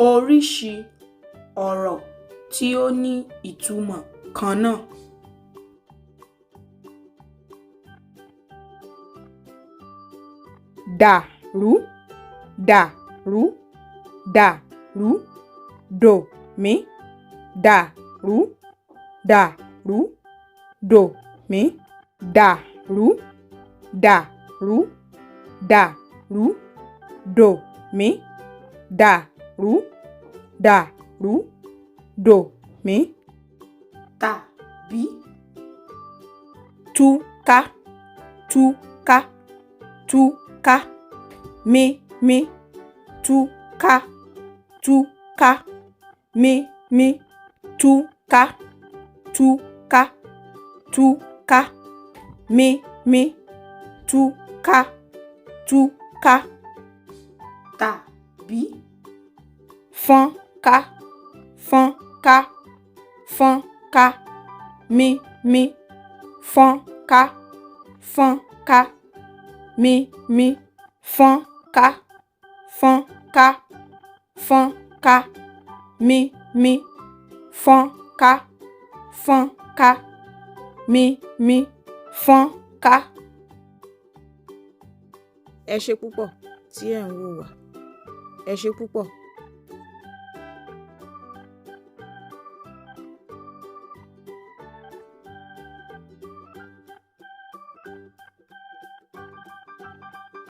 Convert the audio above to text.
Oríṣi ọ̀rọ̀ tí ó ní ìtumọ̀ kan náà. Dàrú, dàrú, dàrú, dòmí, dàrú, dàrú, dòmí, dàrú, dàrú, dàrú, dòmí, dàrú, dàrú, dòmí. Tàbí. Túká, túká, túká, mímí, túká, túká, mímí, túká, túká, túká, mímí, túká, túká. Tàbí. Fọ́nká, fọ́nká, fọ́nká, mímí, fọ́nká, fọ́nká, mímí, fọ́nká, fọ́nká, fọ́nká, mímí, fọ́nká, fọ́nká, mímí, fọ́nká. Ẹ ṣé púpọ̀ tí ẹ̀ ń wò wá. Ẹ ṣé púpọ̀.